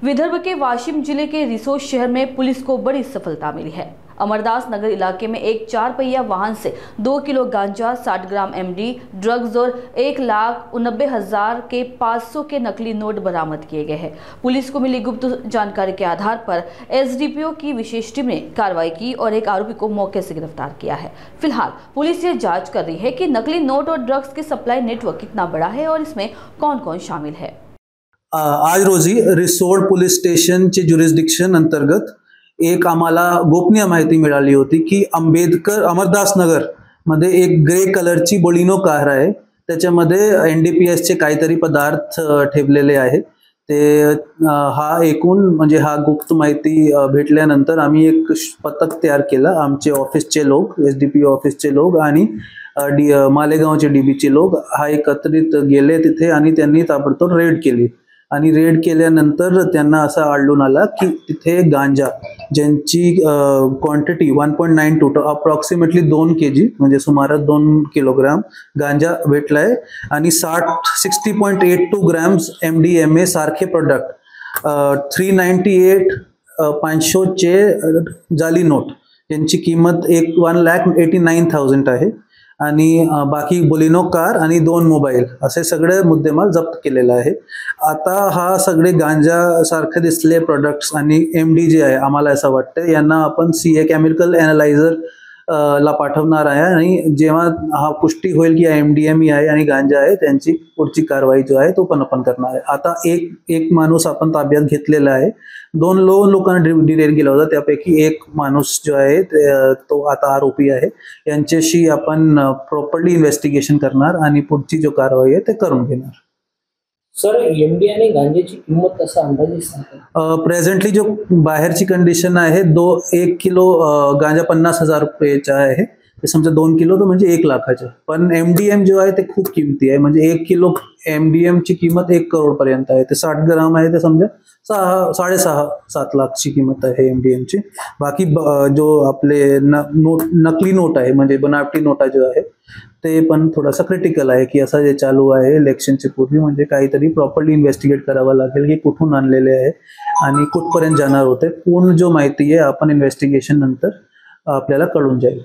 विदर्भ के वाशिम जिले के रिसोड शहर में पुलिस को बड़ी सफलता मिली है। अमरदास नगर इलाके में एक 4 पहिया वाहन से 2 किलो गांजा, 60 ग्राम एमडी ड्रग्स और 1,89,000 के 500 के नकली नोट बरामद किए गए हैं। पुलिस को मिली गुप्त जानकारी के आधार पर एसडीपीओ की विशेष टीम ने कार्रवाई की और एक आरोपी को मौके से गिरफ्तार किया है। फिलहाल पुलिस ये जांच कर रही है कि नकली नोट और ड्रग्स की सप्लाई नेटवर्क कितना बड़ा है और इसमें कौन कौन शामिल है। आज रोजी रिसोड पोलीस स्टेशनचे ज्युरिस्डिक्शन अंतर्गत एक आम्हाला गोपनीय माहिती मिळाली होती की अमरदास नगर मध्ये एक ग्रे कलरची बोलिनो कार आहे, त्याच्यामध्ये एनडीपीएस चे काहीतरी पदार्थ ठेवलेले आहेत। ते हा एकूण म्हणजे हा गुप्त माहिती भेटल्यानंतर आम्ही एक पथक तयार केला। आमचे ऑफिसचे लोक, एसडीपीओ ऑफिसचे लोक आणि मालेगावचे डीबीचे लोक हा एकत्रित गेले तिथे आणि त्यांनी ताबडतोब रेड केली आणि रेड केल्यानंतर त्यांना असं आढळून आला की तिथे गांजा ज्यांची क्वांटिटी 1.92 अप्रॉक्सिमेटली 2 kg म्हणजे सुमारे 2 किलोग्राम गांजा भेटलाय आणि 60.82 ग्रॅम्स MDMA सारखे प्रोडक्ट 398 500 चे जाली नोट यांची किंमत 1,89,000 आहे आणि बाकी बोलिनो कार आणि 2 मोबाईल असे सगळे मुद्देमाल जप्त केलेला आहे। आता हा सगळे गांजा सारखे दिसले प्रोडक्ट्स आणि एमडी जे आहे आम्हाला असं वाटतं यांना आपण सीए केमिकल एनालायझर ला पाठवणार आहे आणि जेव्हा हा पुष्टी होईल की एमडीएमई आहे आणि गांजा आहे त्यांची पुढची कारवाई जो आहे तो पण आपण करणार आहे। आता एक माणूस आपण ताब्यात घेतलेला आहे। 2 लोकांना डिटेन केला होता, त्यापैकी एक माणूस जो आहे तो आता आरोपी आहे। यांच्याशी आपण प्रॉपर्ली इन्व्हेस्टिगेशन करणार आणि पुढची जो कारवाई आहे ते करून घेणार। सर, एमडी आणि गांजाची किंमत कसा अंदाजे सांगता? प्रेझेंटली जो बाहेरची कंडिशन आहे 1 किलो गांजा 50,000 रुपयाचा आहे, ते समजा 2 किलो तो म्हणजे 1 लाखाचा। पण एमडीएम जो आहे ते खूप किमती आहे, म्हणजे 1 किलो एमडीएम ची किंमत 1 करोड पर्यंत आहे। ते 60 ग्राम आहे ते समजा 6.5-7 लाखची किंमत आहे एमडीएम ची। बाकी जो आपले नकली नोट आहे म्हणजे बनावटी नोटा जो आहे ते पण थोडासा क्रिटिकल आहे की असं जे चालू आहे इलेक्शनच्या पूर्वी, म्हणजे काहीतरी प्रॉपर्ली इन्व्हेस्टिगेट करावं लागेल की कुठून आणलेले आहे आणि कुठपर्यंत जाणार होते। पूर्ण जो माहिती आहे आपण इन्व्हेस्टिगेशन नंतर आपल्याला कळून जाईल।